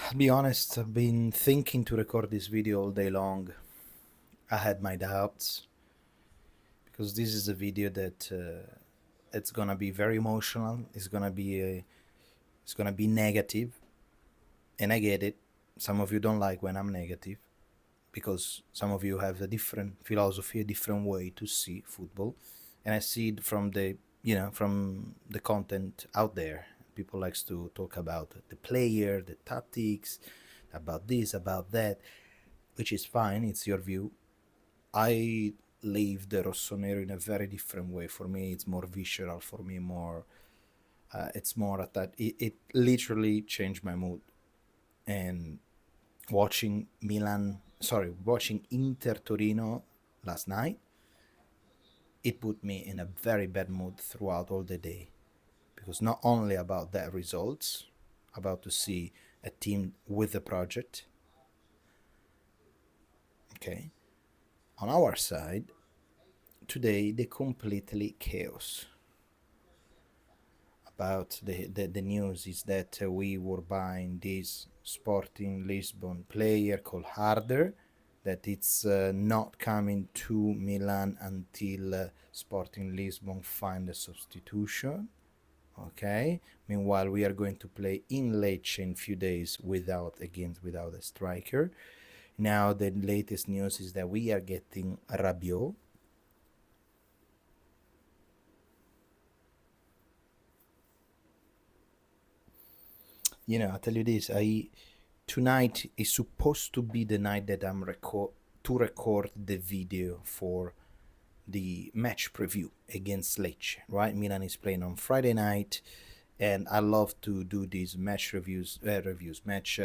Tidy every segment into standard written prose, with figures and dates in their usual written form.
I'll be honest, I've been thinking to record this video all day long. I had my doubts because this is a video that it's gonna be very emotional. It's gonna be negative, and I get it. Some of you don't like when I'm negative because some of you have a different philosophy, a different way to see football, and I see it from the content out there. People likes to talk about the player, the tactics, about this, about that, which is fine. It's your view. I live the Rossonero in a very different way. For me, it's more visceral. For me, more it's more at that. It literally changed my mood. And watching Inter Torino last night, it put me in a very bad mood throughout all the day because not only about the results, about to see a team with a project. Okay, on our side today, the completely chaos. About the news is that we were buying this Sporting Lisbon player called Harder, that it's not coming to Milan until Sporting Lisbon find a substitution. Okay. Meanwhile, we are going to play in Lecce in few days without a striker. Now the latest news is that we are getting Rabiot. I'll tell you this. Tonight is supposed to be the night that I'm to record the video for the match preview against Lecce. Right, Milan is playing on Friday night, and I love to do these match match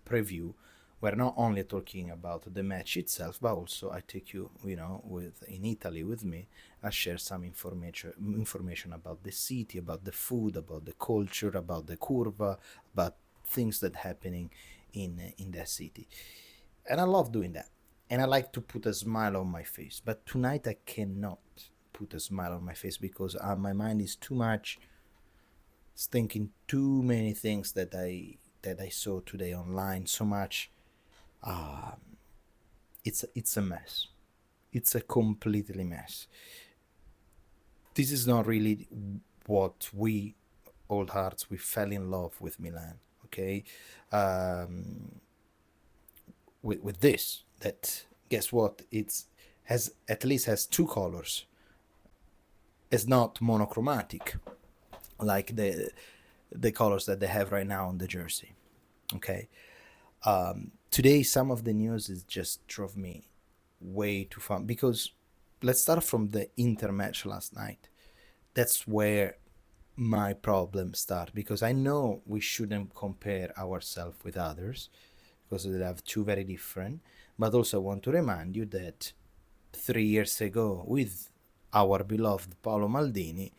preview. We're not only talking about the match itself, but also I take you, with in Italy with me. I share some information about the city, about the food, about the culture, about the Curva, about things that happening in that city. And I love doing that. And I like to put a smile on my face. But tonight I cannot put a smile on my face because my mind is too much thinking too many things that I saw today online. So much. It's a mess. It's a completely mess. This is not really what we old hearts we fell in love with Milan. Okay, with this, that guess what? It's has at least has two colors. It's not monochromatic like the colors that they have right now on the jersey. Okay. Today, some of the news is just drove me way too far because let's start from the Inter match last night. That's where my problems start because I know we shouldn't compare ourselves with others because they have two very different. But also, I want to remind you that 3 years ago, with our beloved Paolo Maldini,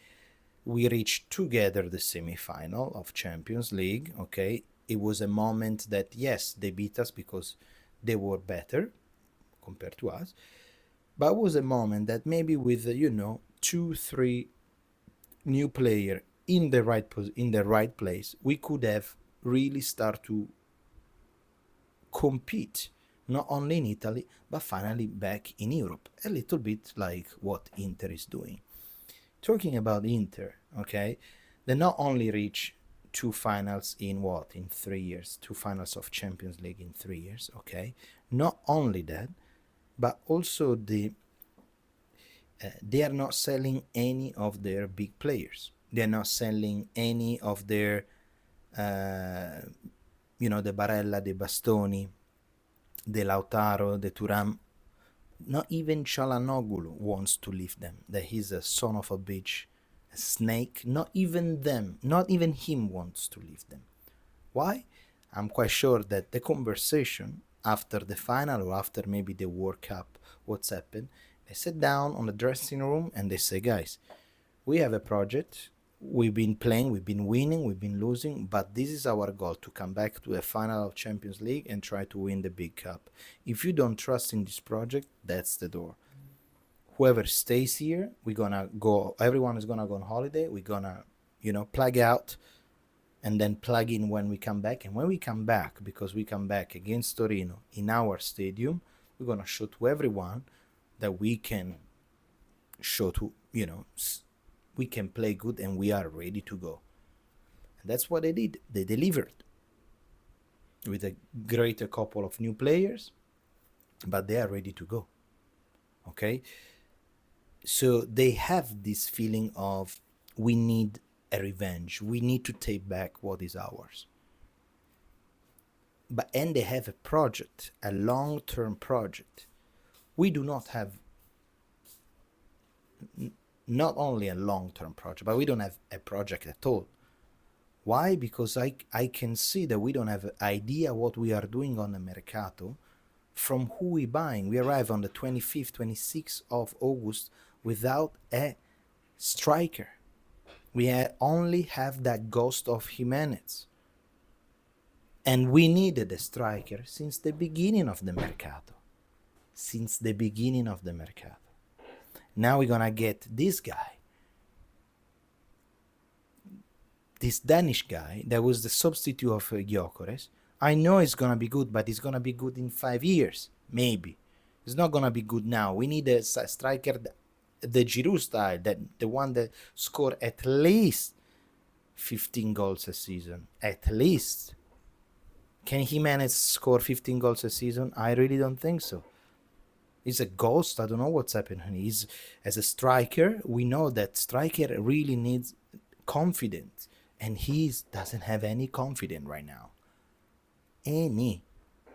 we reached together the semi-final of Champions League. Okay, it was a moment that yes, they beat us because they were better compared to us, but it was a moment that maybe with 2-3 new player in the right place, we could have really start to compete not only in Italy but finally back in Europe, a little bit like what Inter is doing. Talking about Inter, okay, they not only reach two finals in 3 years, two finals of Champions League in 3 years, okay. Not only that, but also they are not selling any of their big players. They are not selling any of their, the Barella, the Bastoni, the Lautaro, the Turam. Not even Chalanoglu wants to leave them. That he's a son of a bitch, a snake. Not even them, not even him wants to leave them. Why? I'm quite sure that the conversation after the final or after maybe the World Cup, what's happened, they sit down on the dressing room and they say, guys, we have a project. We've been playing, we've been winning, we've been losing, but this is our goal, to come back to the final of Champions League and try to win the big cup. If you don't trust in this project, that's the door. Whoever stays here, we're gonna go, everyone is gonna go on holiday, we're gonna, plug out, and then plug in when we come back. And when we come back, because we come back against Torino in our stadium, we're going to show to everyone that we can show to, we can play good and we are ready to go. And that's what they did. They delivered with a greater couple of new players, but they are ready to go. Okay? So they have this feeling of, we need a revenge. We need to take back what is ours. And they have a project, a long-term project. We do not have not only a long-term project, but we don't have a project at all. Why? Because I can see that we don't have an idea what we are doing on the mercato, from who we buying. We arrive on the 25th, 26th of August without a striker. We only have that ghost of Jimenez. And we needed a striker since the beginning of the mercato. Now we're going to get this guy. This Danish guy that was the substitute of Gyökeres. I know it's going to be good, but it's going to be good in 5 years, maybe. It's not going to be good now. We need a striker, the Giroud style, the one that score at least 15 goals a season. At least. Can Jimenez score 15 goals a season? I really don't think so. He's a ghost. I don't know what's happening. He's, as a striker, we know that striker really needs confidence. And he doesn't have any confidence right now. And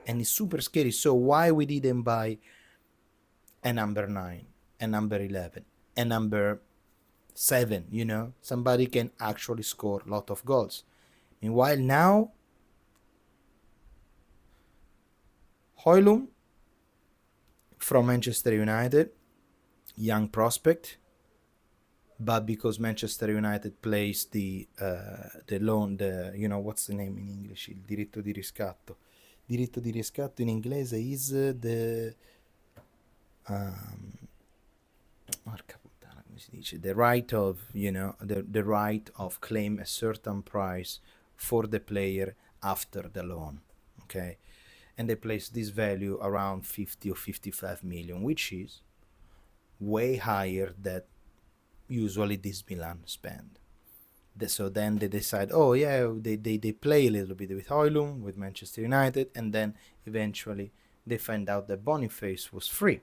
it's super scary. So why we didn't buy a number 9, a number 11, a number 7, Somebody can actually score a lot of goals. Meanwhile, now, Højlund from Manchester United, young prospect, but because Manchester United plays the loan, what's the name in English? Il diritto di riscatto. Diritto di riscatto in inglese is the porca puttana, come si dice? The right of, the right of claim a certain price for the player after the loan. Okay? And they place this value around 50 or 55 million, which is way higher than usually this Milan spend. So then they decide, they play a little bit with Højlund, with Manchester United, and then eventually they find out that Boniface was free,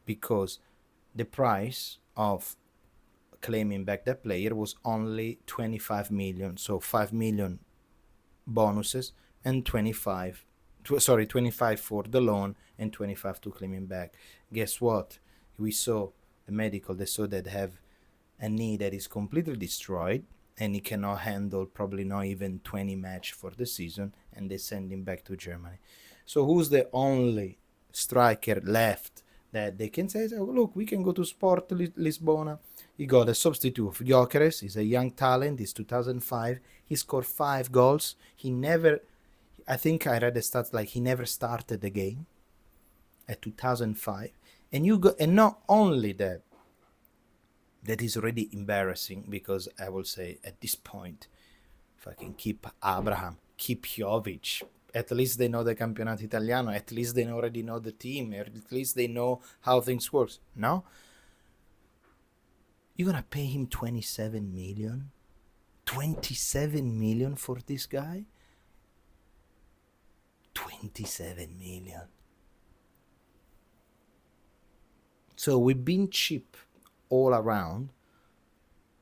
because the price of claiming back that player was only 25 million, so 5 million bonuses and 25 for the loan and 25 to claim him back. Guess what? We saw the medical, they saw that have a knee that is completely destroyed and he cannot handle probably not even 20 match for the season, and they send him back to Germany. So who's the only striker left that they can say, look, we can go to Sport Lisbona? He got a substitute of Gyökeres. He's a young talent. He's 2005. He scored 5 goals. I think I read the stats like he never started the game at 2005. And not only that is already embarrassing, because I will say at this point, fucking keep Abraham, keep Jovic. At least they know the Campionato Italiano. At least they already know the team. At least they know how things work. No? You're going to pay him 27 million? 27 million for this guy? 27 million. So we've been cheap all around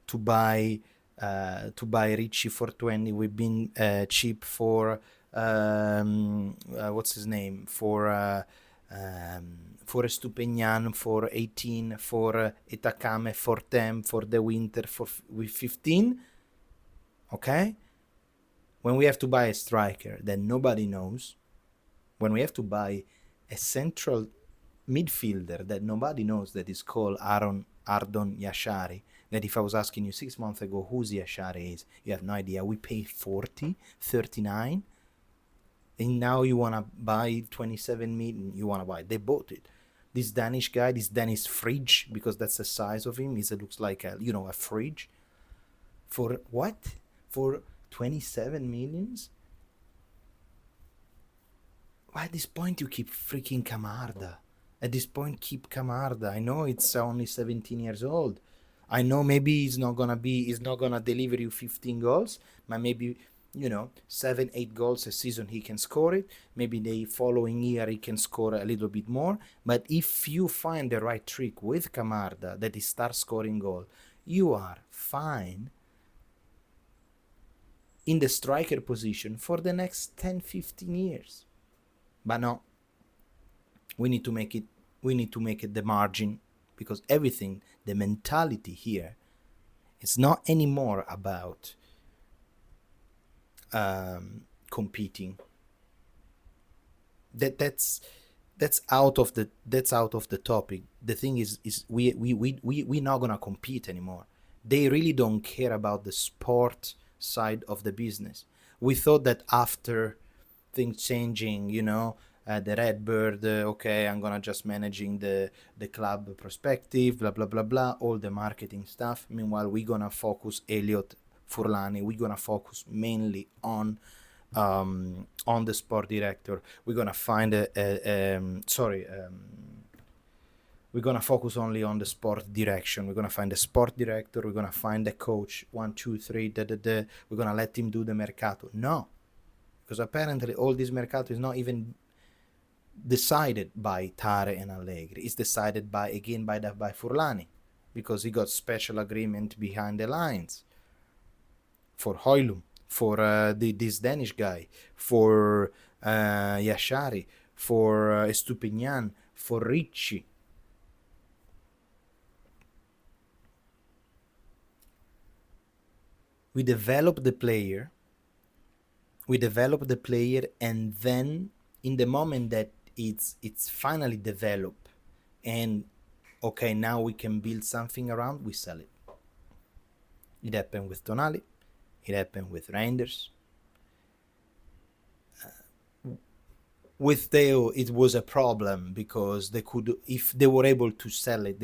to buy Ricci for 20. We've been cheap for what's his name, for Estupinian for 18, for Itakame for 10, for the winter with 15. Okay, when we have to buy a striker that nobody knows, when we have to buy a central midfielder that nobody knows, that is called Ardon Yashari, that if I was asking you 6 months ago who's Yashari is, you have no idea. We pay 40, 39, and now you want to buy 27 million, you want to buy. They bought it. This Danish guy, this Danish fridge, because that's the size of him, it looks like a fridge. For what? For 27 millions? Why at this point you keep freaking Camarda? At this point, keep Camarda. I know it's only 17 years old. I know maybe he's not gonna deliver you 15 goals, but maybe 7, 8 goals a season he can score it. Maybe the following year he can score a little bit more. But if you find the right trick with Camarda that he starts scoring goal, you are fine in the striker position for the next 10, 15 years. But no, we need to make it the margin, because everything, the mentality here, it's not anymore about competing. That's out of the topic. The thing is we're not gonna compete anymore. They really don't care about the sport side of the business. We thought that after things changing, the RedBird, okay, I'm gonna just managing the club perspective, blah blah blah blah, all the marketing stuff. Meanwhile, we're gonna focus Furlani. We're gonna focus mainly on the sport director. We're gonna find we're gonna focus only on the sport direction. We're gonna find a sport director. We're gonna find a coach. 1, 2, 3. We're gonna let him do the mercato. No, because apparently all this mercato is not even decided by Tare and Allegri. It's decided by Furlani, because he got special agreement behind the lines for Højlund, for this Danish guy, for Yashari, for Estupinian, for Ricci. We develop the player, and then in the moment that it's finally developed, and okay, now we can build something around, we sell it. It happened with Tonali, it happened with Reinders. With Theo, it was a problem, because if they were able to sell it,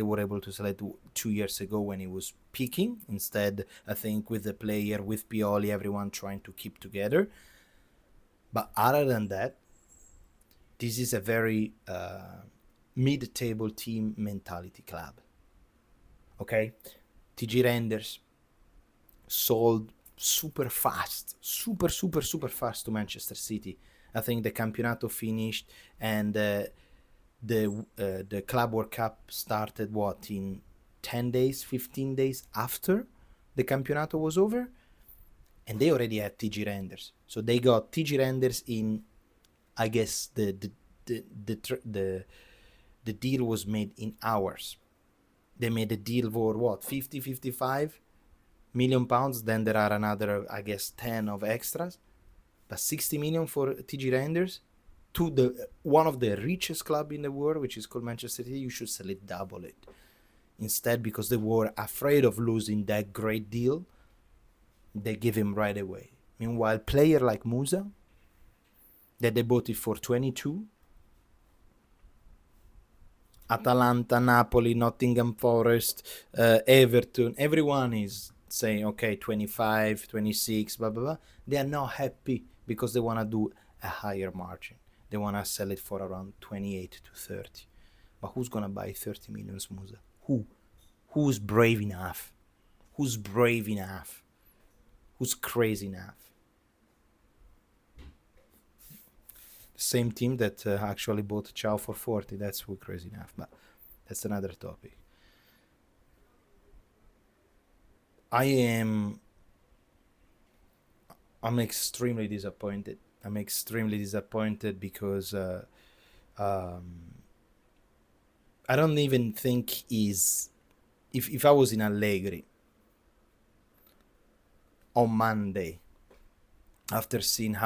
2 years ago when it was peaking. Instead, I think with the player, with Pioli, everyone trying to keep together. But other than that, this is a very mid-table team mentality club. Okay? TG Reinders sold super fast to Manchester City. I think the Campionato finished, and the Club World Cup started in 10 days, 15 days after the Campionato was over, and they already had TG Reinders. So they got TG Reinders in, I guess the deal was made in hours. They made a deal for 50, 55 million pounds. Then there are another, I guess, 10 of extras. But 60 million for TG Reinders to one of the richest club in the world, which is called Manchester City. You should sell it, double it. Instead, because they were afraid of losing that great deal, they give him right away. Meanwhile, player like Musa, that they bought it for 22, Atalanta, Napoli, Nottingham Forest, Everton, everyone is saying, okay, 25, 26, blah, blah, blah. They are not happy, because they want to do a higher margin. They want to sell it for around 28 to 30. But who's going to buy 30 millions Musa? Who's brave enough? Who's brave enough? Who's crazy enough? The same team that actually bought Chow for 40. That's who crazy enough. But that's another topic. I'm extremely disappointed. Because I don't even think if I was in Allegri on Monday, after seeing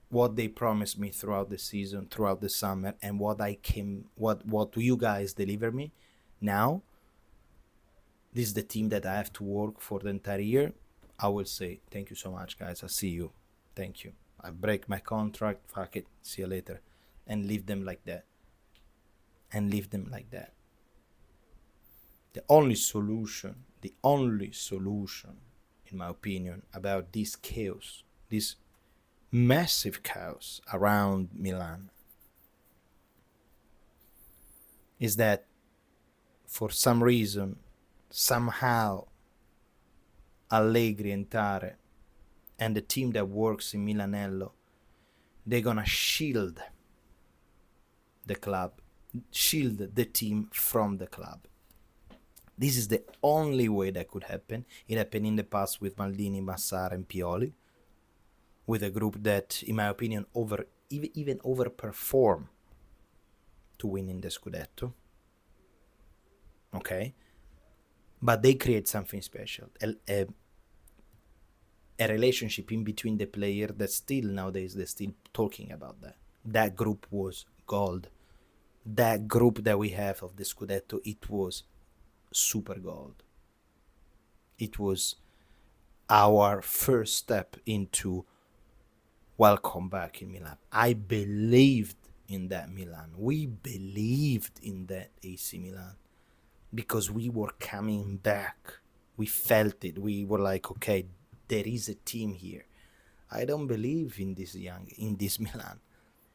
what they promised me throughout the season, throughout the summer, and what you guys deliver me now, this is the team that I have to work for the entire year, I will say, thank you so much, guys. I'll see you. Thank you. I break my contract. Fuck it. See you later. And leave them like that. The only solution in my opinion, about this chaos, this massive chaos around Milan, is that for some reason, somehow, Allegri and Tare and the team that works in Milanello, they're gonna shield the club, shield the team from the club. This is the only way that could happen. It happened in the past with Maldini, Massara, and Pioli, with a group that, in my opinion, even overperformed to win in the Scudetto. Okay? But they create something special. A relationship in between the player that still nowadays they're still talking about that. That group was gold. That group that we have of the Scudetto, it was super gold. It was our first step into welcome back in Milan. I believed in that Milan. We believed in that AC Milan because we were coming back. We felt it. We were like, okay, there is a team here. I don't believe in this Milan.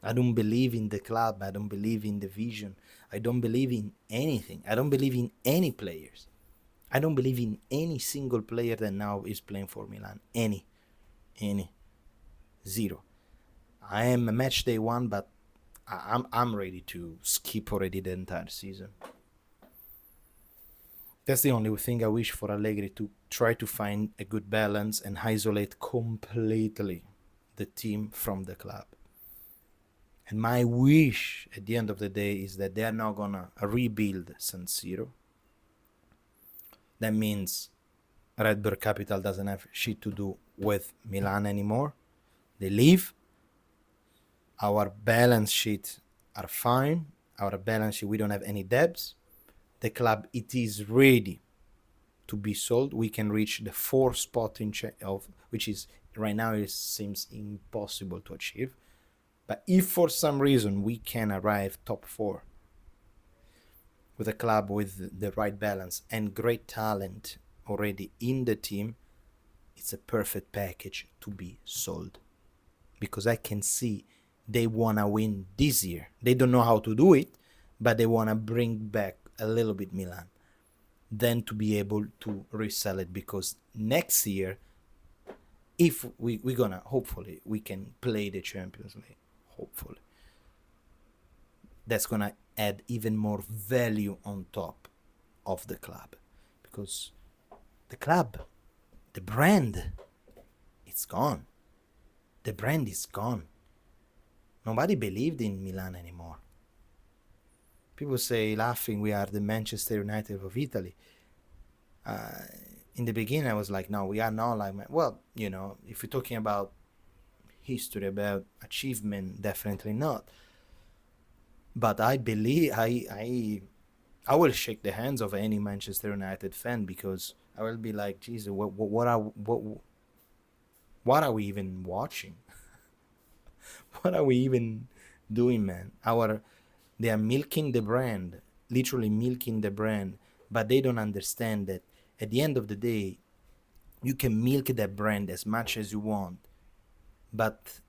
I don't believe in the club. I don't believe in the vision. I don't believe in anything. I don't believe in any players. I don't believe in any single player that now is playing for Milan. Any. Zero. I am a match day one, but I'm ready to skip already the entire season. That's the only thing I wish for Allegri, to try to find a good balance and isolate completely the team from the club. And my wish at the end of the day is that they are not gonna rebuild San Siro. That means RedBird Capital doesn't have shit to do with Milan anymore. They leave. Our balance sheet are fine. Our balance sheet, we don't have any debts. The club, it is ready to be sold. We can reach the 4th spot which is right now it seems impossible to achieve. But if for some reason we can arrive top 4 with a club with the right balance and great talent already in the team, it's a perfect package to be sold. Because I can see they want to win this year. They don't know how to do it, but they want to bring back a little bit Milan. Then to be able to resell it, because next year, if we're gonna, hopefully, we can play the Champions League. Hopefully. That's gonna add even more value on top of the club. Because the club, the brand, it's gone. The brand is gone. Nobody believed in Milan anymore. People say, laughing, we are the Manchester United of Italy. In the beginning, I was like, no, we are not like... Well, if you're talking about history, about achievement, definitely not. But I believe... I will shake the hands of any Manchester United fan, because I will be like, Jesus, what are we even watching? What are we even doing, man? They are milking the brand, literally milking the brand, but they don't understand that at the end of the day, you can milk that brand as much as you want, but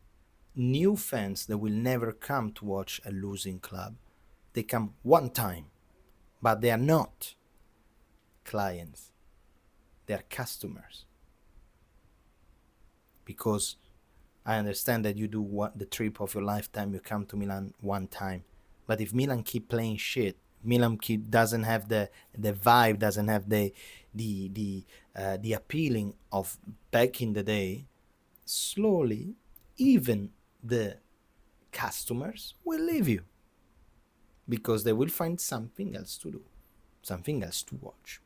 new fans that will never come to watch a losing club, they come one time, but they are not clients, they are customers. Because I understand that you do the trip of your lifetime, you come to Milan one time. But if Milan keep playing shit, Milan doesn't have the vibe, doesn't have the appealing of back in the day, slowly, even the customers will leave you. Because they will find something else to do, something else to watch.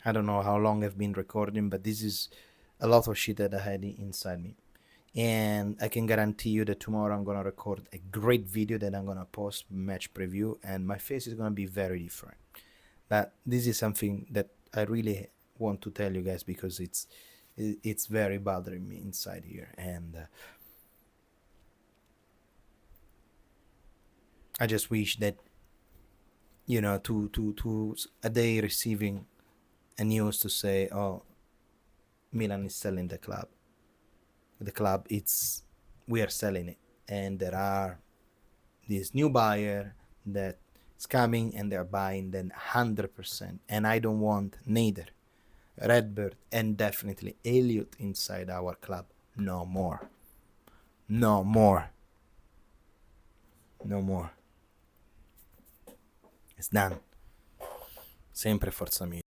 I don't know how long I've been recording, but this is a lot of shit that I had inside me. And I can guarantee you that tomorrow I'm going to record a great video that I'm going to post, match preview, and my face is going to be very different. But this is something that I really want to tell you guys, because it's very bothering me inside here. And I just wish that, to a day receiving a news to say, oh, Milan is selling the club. The club, we are selling it, and there are this new buyer that's coming, and they're buying then 100%. And I don't want neither RedBird and definitely Elliot inside our club. No more. No more. No more. It's done. Sempre Forza Milan.